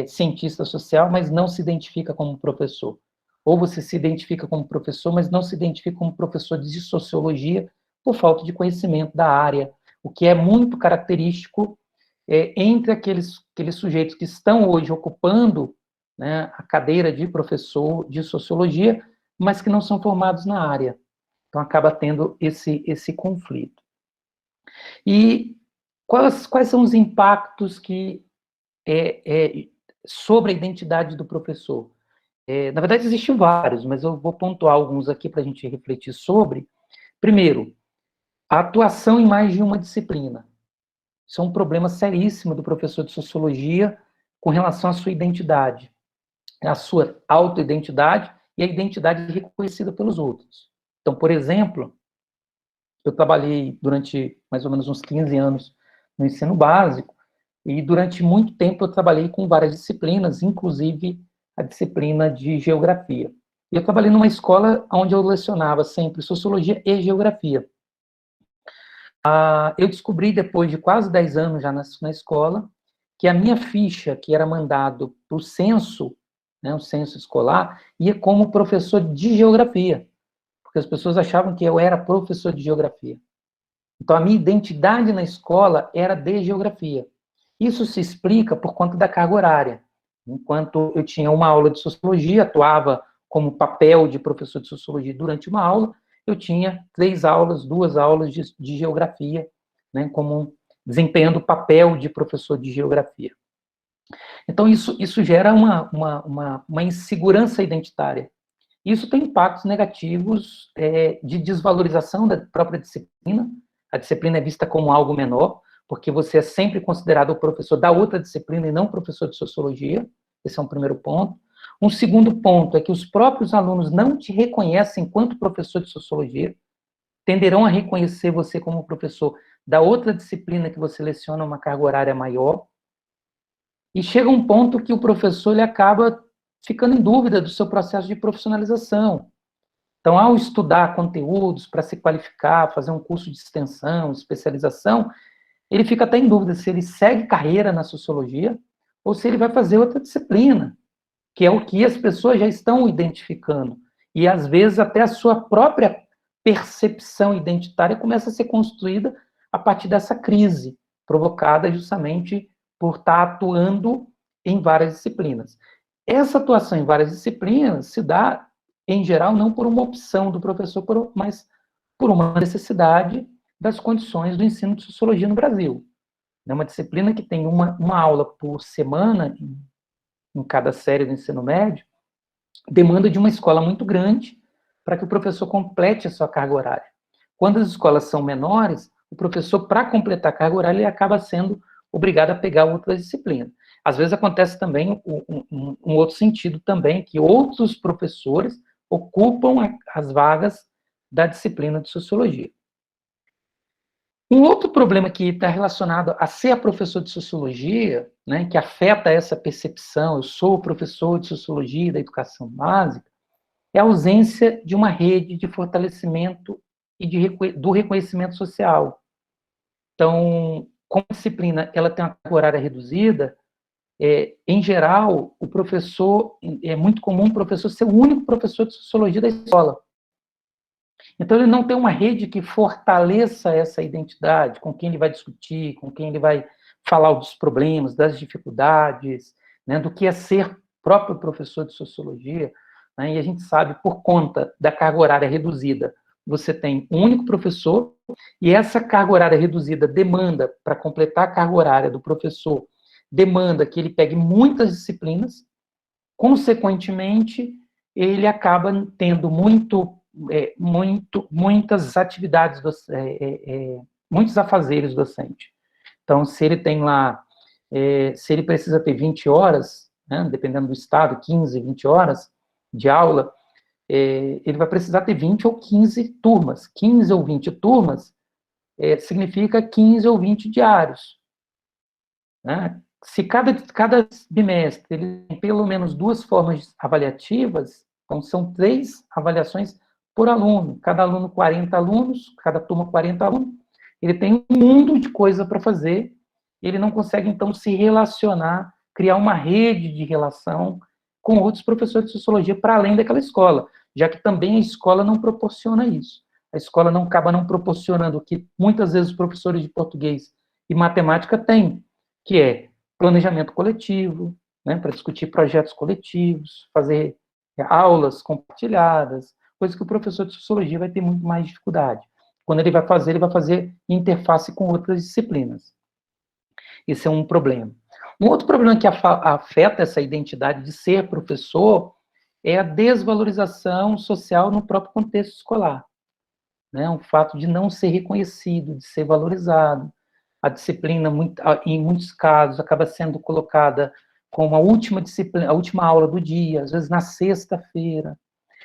cientista social, mas não se identifica como professor. Ou você se identifica como professor, mas não se identifica como professor de sociologia por falta de conhecimento da área, o que é muito característico entre aqueles sujeitos que estão hoje ocupando, né, a cadeira de professor de sociologia, mas que não são formados na área. Então, acaba tendo esse conflito. E quais são os impactos que sobre a identidade do professor? Na verdade, existem vários, mas eu vou pontuar alguns aqui para a gente refletir sobre. Primeiro, a atuação em mais de uma disciplina. Isso é um problema seríssimo do professor de sociologia com relação à sua identidade, a sua autoidentidade e a identidade reconhecida pelos outros. Então, por exemplo, eu trabalhei durante mais ou menos uns 15 anos no ensino básico, e durante muito tempo eu trabalhei com várias disciplinas, inclusive a disciplina de geografia. E eu trabalhei numa escola onde eu lecionava sempre sociologia e geografia. Eu descobri, depois de quase 10 anos já na escola, que a minha ficha, que era mandado para o censo, né, o censo escolar, ia como professor de geografia, porque as pessoas achavam que eu era professor de geografia. Então, a minha identidade na escola era de geografia. Isso se explica por conta da carga horária. Enquanto eu tinha uma aula de sociologia, atuava como papel de professor de sociologia durante uma aula, eu tinha 3 aulas, 2 aulas de geografia, né, como desempenhando o papel de professor de geografia. Então, isso gera uma insegurança identitária. Isso tem impactos negativos de desvalorização da própria disciplina. A disciplina é vista como algo menor, porque você é sempre considerado o professor da outra disciplina e não professor de sociologia. Esse é um primeiro ponto. Um segundo ponto é que os próprios alunos não te reconhecem enquanto professor de sociologia, tenderão a reconhecer você como professor da outra disciplina que você leciona uma carga horária maior. E chega um ponto que o professor ele acaba ficando em dúvida do seu processo de profissionalização. Então, ao estudar conteúdos para se qualificar, fazer um curso de extensão, especialização, ele fica até em dúvida se ele segue carreira na sociologia ou se ele vai fazer outra disciplina, que é o que as pessoas já estão identificando. E, às vezes, até a sua própria percepção identitária começa a ser construída a partir dessa crise, provocada justamente por estar atuando em várias disciplinas. Essa atuação em várias disciplinas se dá, em geral, não por uma opção do professor, mas por uma necessidade das condições do ensino de sociologia no Brasil. É uma disciplina que tem uma aula por semana, em cada série do ensino médio, demanda de uma escola muito grande para que o professor complete a sua carga horária. Quando as escolas são menores, o professor, para completar a carga horária, ele acaba sendo obrigado a pegar outra disciplina. Às vezes acontece também um outro sentido também, que outros professores ocupam as vagas da disciplina de sociologia. Um outro problema que está relacionado a ser professor de sociologia, né, que afeta essa percepção, eu sou professor de sociologia da educação básica, é a ausência de uma rede de fortalecimento e do reconhecimento social. Então, como a disciplina ela tem uma carga horária reduzida, em geral, o professor, é muito comum o professor ser o único professor de sociologia da escola. Então, ele não tem uma rede que fortaleça essa identidade, com quem ele vai discutir, com quem ele vai falar dos problemas, das dificuldades, né, do que é ser próprio professor de sociologia. Né, e a gente sabe, por conta da carga horária reduzida, você tem um único professor, e essa carga horária reduzida demanda, para completar a carga horária do professor, demanda que ele pegue muitas disciplinas, consequentemente, ele acaba tendo muitas atividades, muitos afazeres docentes. Então, se ele tem lá, se ele precisa ter 20 horas, né, dependendo do estado, 15, 20 horas de aula, ele vai precisar ter 20 ou 15 turmas. 15 ou 20 turmas significa 15 ou 20 diários. Né? Se cada bimestre ele tem pelo menos 2 formas avaliativas, então são 3 avaliações por aluno, cada aluno 40 alunos, cada turma 40 alunos, ele tem um mundo de coisa para fazer, ele não consegue, então, se relacionar, criar uma rede de relação com outros professores de sociologia para além daquela escola, já que também a escola não proporciona isso. A escola não acaba não proporcionando o que muitas vezes os professores de português e matemática têm, que é planejamento coletivo, né, para discutir projetos coletivos, fazer aulas compartilhadas, coisa que o professor de sociologia vai ter muito mais dificuldade. Quando ele vai fazer interface com outras disciplinas. Esse é um problema. Um outro problema que afeta essa identidade de ser professor é a desvalorização social no próprio contexto escolar. Né? O fato de não ser reconhecido, de ser valorizado. A disciplina, em muitos casos, acaba sendo colocada como a última disciplina, a última aula do dia, às vezes na sexta-feira.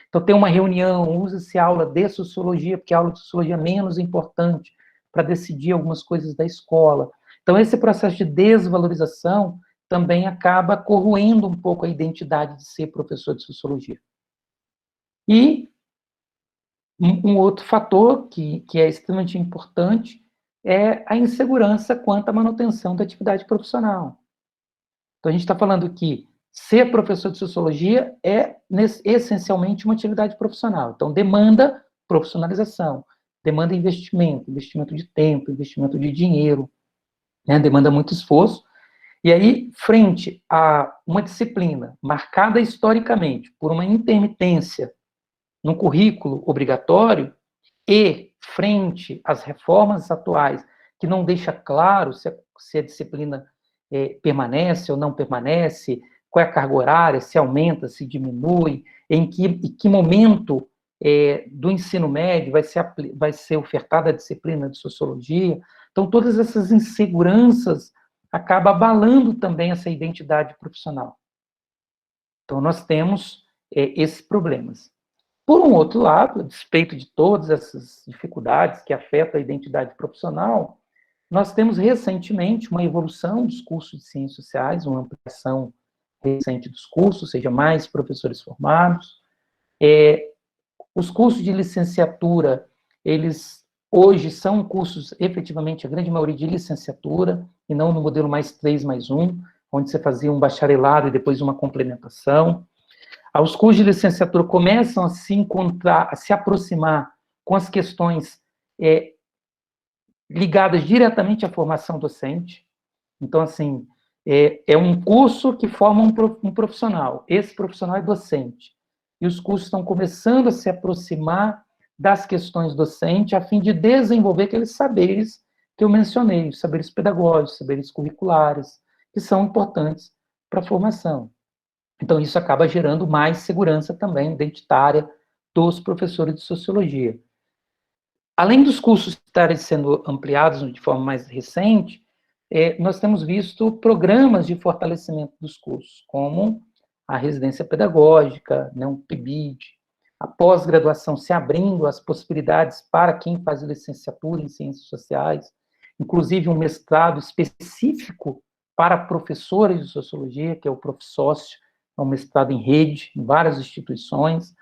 Então, tem uma reunião, usa-se aula de sociologia, porque a aula de sociologia é menos importante para decidir algumas coisas da escola. Então, esse processo de desvalorização também acaba corroendo um pouco a identidade de ser professor de sociologia. E um outro fator que é extremamente importante é a insegurança quanto à manutenção da atividade profissional. Então, a gente está falando que ser professor de sociologia é essencialmente uma atividade profissional. Então, demanda profissionalização, demanda investimento de tempo, investimento de dinheiro, né? Demanda muito esforço. E aí, frente a uma disciplina marcada historicamente por uma intermitência no currículo obrigatório e frente às reformas atuais, que não deixa claro se a disciplina permanece ou não permanece, qual é a carga horária, se aumenta, se diminui, em que momento do ensino médio vai ser ofertada a disciplina de sociologia. Então, todas essas inseguranças acabam abalando também essa identidade profissional. Então, nós temos esses problemas. Por um outro lado, a despeito de todas essas dificuldades que afetam a identidade profissional, nós temos recentemente uma evolução dos cursos de ciências sociais, uma ampliação recente dos cursos, ou seja, mais professores formados. Os cursos de licenciatura, eles hoje são cursos, efetivamente, a grande maioria de licenciatura, e não no modelo mais 3+1, onde você fazia um bacharelado e depois uma complementação. Os cursos de licenciatura começam a se encontrar, a se aproximar com as questões ligadas diretamente à formação docente. Então, assim, É um curso que forma um profissional. Esse profissional é docente. E os cursos estão começando a se aproximar das questões docentes, a fim de desenvolver aqueles saberes que eu mencionei, os saberes pedagógicos, saberes curriculares, que são importantes para a formação. Então, isso acaba gerando mais segurança também identitária dos professores de sociologia. Além dos cursos estarem sendo ampliados de forma mais recente, nós temos visto programas de fortalecimento dos cursos, como a residência pedagógica, né, um PIBID, a pós-graduação se abrindo as possibilidades para quem faz licenciatura em ciências sociais, inclusive um mestrado específico para professores de sociologia, que é o Profsócio, é um mestrado em rede, em várias instituições.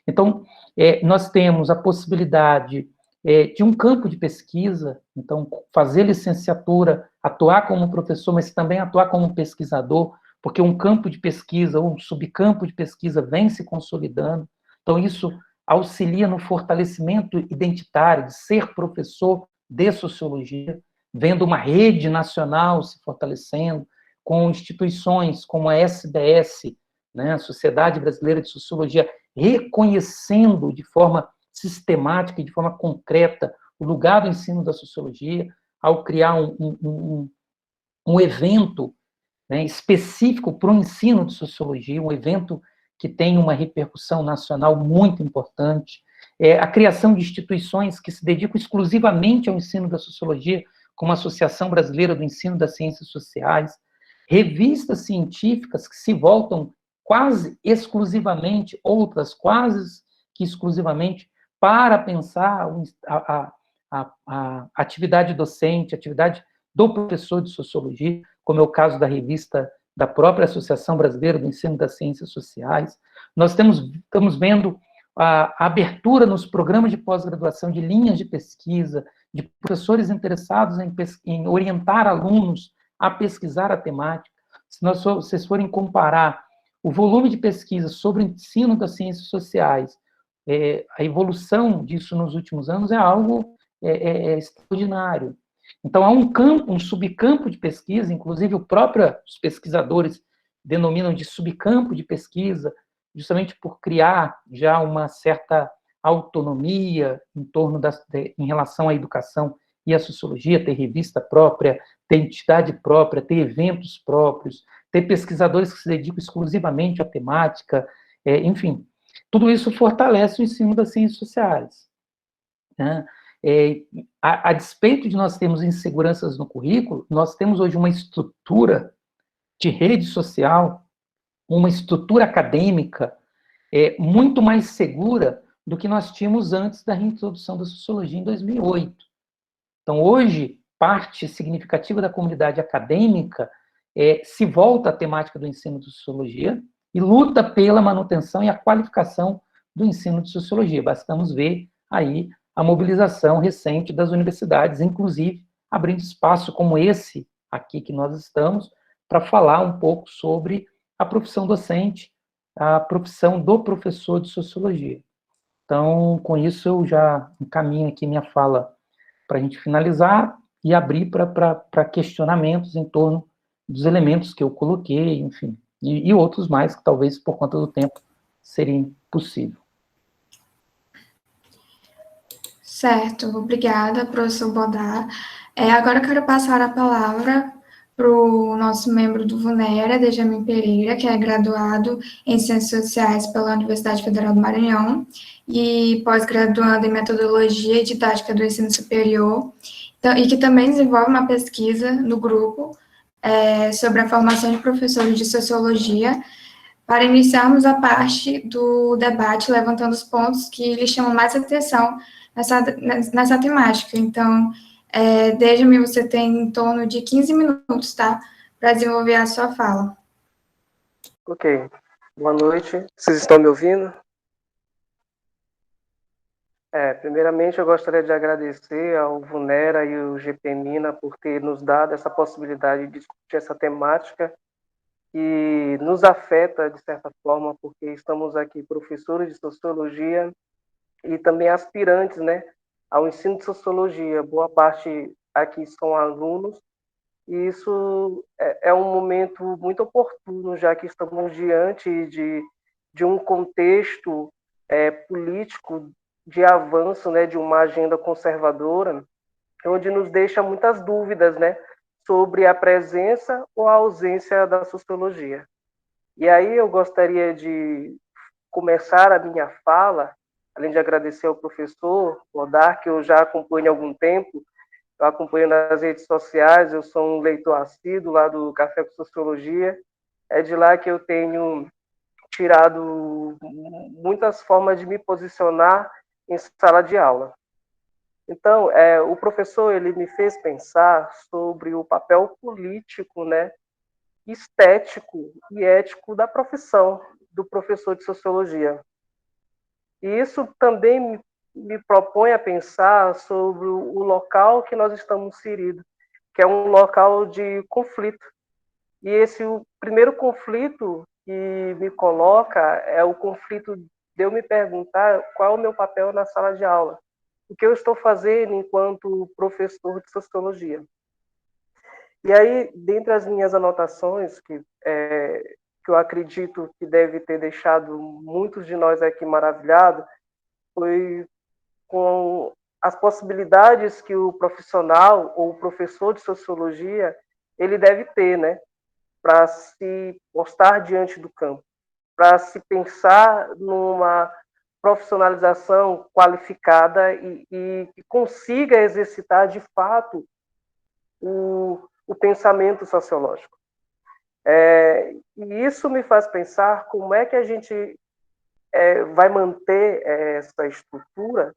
Então, nós temos a possibilidade de um campo de pesquisa, então, fazer licenciatura, atuar como professor, mas também atuar como pesquisador, porque um campo de pesquisa, ou um subcampo de pesquisa vem se consolidando. Então, isso auxilia no fortalecimento identitário, de ser professor de sociologia, vendo uma rede nacional se fortalecendo, com instituições como a SBS, né, a Sociedade Brasileira de Sociologia, reconhecendo de forma sistemática e de forma concreta o lugar do ensino da sociologia, ao criar um evento, né, específico para o ensino de sociologia, um evento que tem uma repercussão nacional muito importante, a criação de instituições que se dedicam exclusivamente ao ensino da sociologia, como a Associação Brasileira do Ensino das Ciências Sociais, revistas científicas que se voltam quase exclusivamente, outras quase que exclusivamente, para pensar a atividade docente, a atividade do professor de sociologia, como é o caso da revista da própria Associação Brasileira do Ensino das Ciências Sociais. Nós estamos vendo a abertura nos programas de pós-graduação de linhas de pesquisa, de professores interessados em orientar alunos a pesquisar a temática. Se vocês forem comparar o volume de pesquisa sobre o ensino das ciências sociais, a evolução disso nos últimos anos é algo extraordinário. Então, há um subcampo de pesquisa, inclusive os pesquisadores denominam de subcampo de pesquisa, justamente por criar já uma certa autonomia em relação à educação e à sociologia, ter revista própria, ter entidade própria, ter eventos próprios, ter pesquisadores que se dedicam exclusivamente à temática, enfim, tudo isso fortalece o ensino das ciências sociais, né? A despeito de nós termos inseguranças no currículo, nós temos hoje uma estrutura de rede social, uma estrutura acadêmica muito mais segura do que nós tínhamos antes da reintrodução da sociologia em 2008. Então, hoje, parte significativa da comunidade acadêmica se volta à temática do ensino de sociologia e luta pela manutenção e a qualificação do ensino de sociologia. Bastamos ver aí a mobilização recente das universidades, inclusive abrindo espaço como esse aqui que nós estamos, para falar um pouco sobre a profissão docente, a profissão do professor de sociologia. Então, com isso, eu já encaminho aqui minha fala para a gente finalizar e abrir para questionamentos em torno dos elementos que eu coloquei, enfim, e outros mais que talvez, por conta do tempo, seria impossível. Certo, obrigada, professor Bodar. Agora eu quero passar a palavra para o nosso membro do VUNERA, Dejamin Pereira, que é graduado em Ciências Sociais pela Universidade Federal do Maranhão e pós-graduando em Metodologia e Didática do Ensino Superior, então, e que também desenvolve uma pesquisa no grupo sobre a formação de professores de Sociologia, para iniciarmos a parte do debate, levantando os pontos que lhe chamam mais atenção nessa temática. Então, Dejamin, você tem em torno de 15 minutos, tá? Para desenvolver a sua fala. Ok. Boa noite. Vocês estão me ouvindo? Primeiramente, eu gostaria de agradecer ao VUNERA e ao GPMINA por ter nos dado essa possibilidade de discutir essa temática que nos afeta, de certa forma, porque estamos aqui professores de sociologia e também aspirantes, né, ao ensino de sociologia. Boa parte aqui são alunos E isso é um momento muito oportuno, já que estamos diante de um contexto político de avanço, né, de uma agenda conservadora, onde nos deixa muitas dúvidas, né, sobre a presença ou a ausência da sociologia. E aí eu gostaria de começar a minha fala, além de agradecer ao professor Odar, que eu já acompanho há algum tempo, eu acompanho nas redes sociais, eu sou um leitor assíduo lá do Café com Sociologia, é de lá que eu tenho tirado muitas formas de me posicionar em sala de aula. Então, o professor ele me fez pensar sobre o papel político, né, estético e ético da profissão do professor de sociologia. E isso também me propõe a pensar sobre o local que nós estamos inseridos, que é um local de conflito. E esse o primeiro conflito que me coloca é o conflito de eu me perguntar qual é o meu papel na sala de aula, o que eu estou fazendo enquanto professor de sociologia. E aí, dentre as minhas anotações, que eu acredito que deve ter deixado muitos de nós aqui maravilhados, foi com as possibilidades que o profissional ou o professor de sociologia ele deve ter, né, para se postar diante do campo, para se pensar numa profissionalização qualificada e que consiga exercitar de fato o pensamento sociológico. E isso me faz pensar como é que a gente vai manter essa estrutura,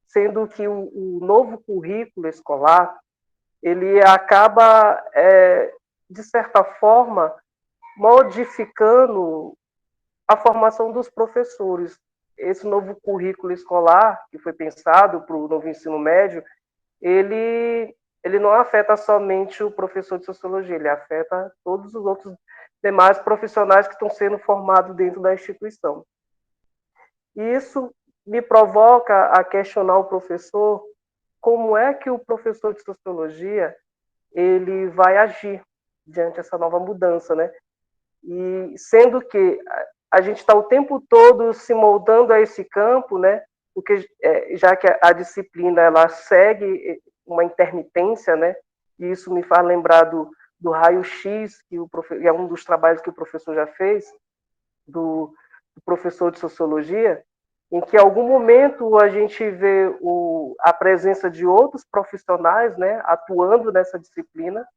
sendo que o novo currículo escolar ele acaba, de certa forma, modificando a formação dos professores. Esse novo currículo escolar, que foi pensado para o novo ensino médio, ele não afeta somente o professor de sociologia, ele afeta todos os outros demais profissionais que estão sendo formados dentro da instituição. E isso me provoca a questionar o professor como é que o professor de sociologia ele vai agir diante dessa nova mudança, né? E sendo que a gente está o tempo todo se moldando a esse campo, né? Porque já que a disciplina ela segue uma intermitência, né? E isso me faz lembrar do raio-x, que é um dos trabalhos que o professor já fez, do professor de sociologia, em que em algum momento a gente vê a presença de outros profissionais, né, atuando nessa disciplina,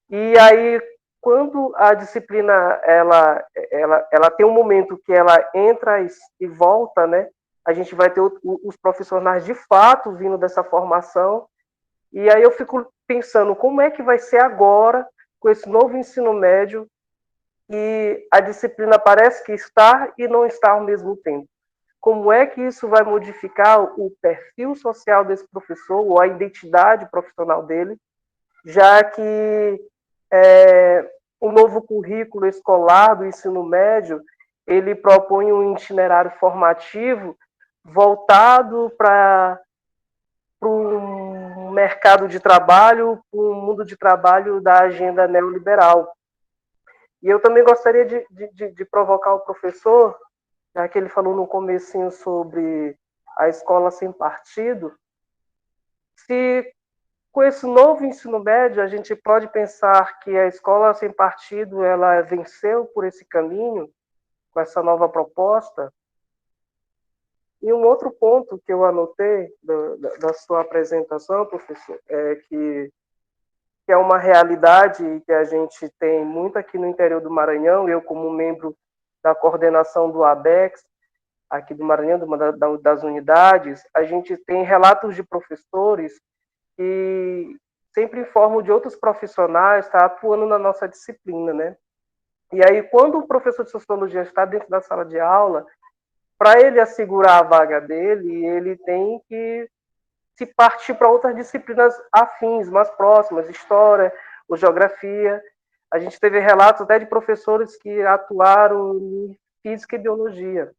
e aí quando a disciplina ela tem um momento que ela entra e volta, né, a gente vai ter os profissionais de fato vindo dessa formação, e aí eu fico pensando como é que vai ser agora com esse novo ensino médio e a disciplina parece que está e não está ao mesmo tempo. Como é que isso vai modificar o perfil social desse professor ou a identidade profissional dele, já que o novo currículo escolar do ensino médio ele propõe um itinerário formativo voltado para um mercado de trabalho, para um mundo de trabalho da agenda neoliberal. E eu também gostaria de provocar o professor, já que ele falou no comecinho sobre a escola sem partido, se com esse novo ensino médio a gente pode pensar que a escola sem partido ela venceu por esse caminho, com essa nova proposta. E um outro ponto que eu anotei da sua apresentação, professor, é que é uma realidade que a gente tem muito aqui no interior do Maranhão, eu como membro da coordenação do ABEX, aqui do Maranhão, das unidades, a gente tem relatos de professores que sempre informam de outros profissionais tá, atuando na nossa disciplina, né? E aí, quando o professor de sociologia está dentro da sala de aula, para ele assegurar a vaga dele, ele tem que se partir para outras disciplinas afins, mais próximas, história ou geografia. A gente teve relatos até de professores que atuaram em física e biologia.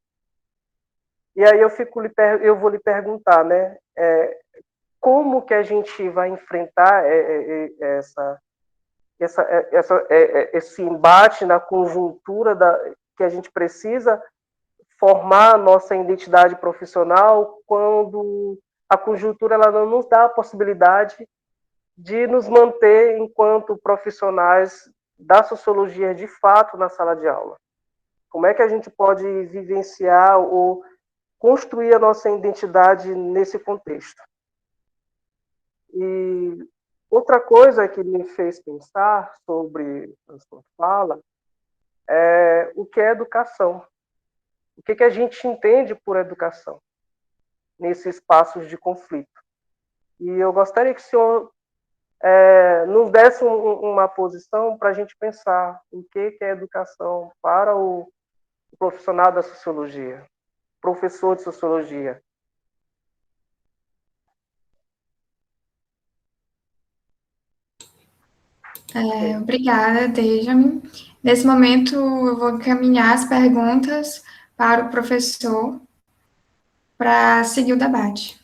E aí eu vou lhe perguntar, né, como que a gente vai enfrentar esse embate na conjuntura que a gente precisa formar a nossa identidade profissional quando a conjuntura ela não nos dá a possibilidade de nos manter enquanto profissionais da sociologia de fato na sala de aula. Como é que a gente pode vivenciar ou construir a nossa identidade nesse contexto? E outra coisa que me fez pensar sobre a sua fala é o que é educação. O que a gente entende por educação nesses espaços de conflito? E eu gostaria que o senhor nos desse uma posição para a gente pensar o que é educação para o profissional da sociologia, professor de sociologia. Obrigada, Dejame. Nesse momento, eu vou encaminhar as perguntas para o professor para seguir o debate.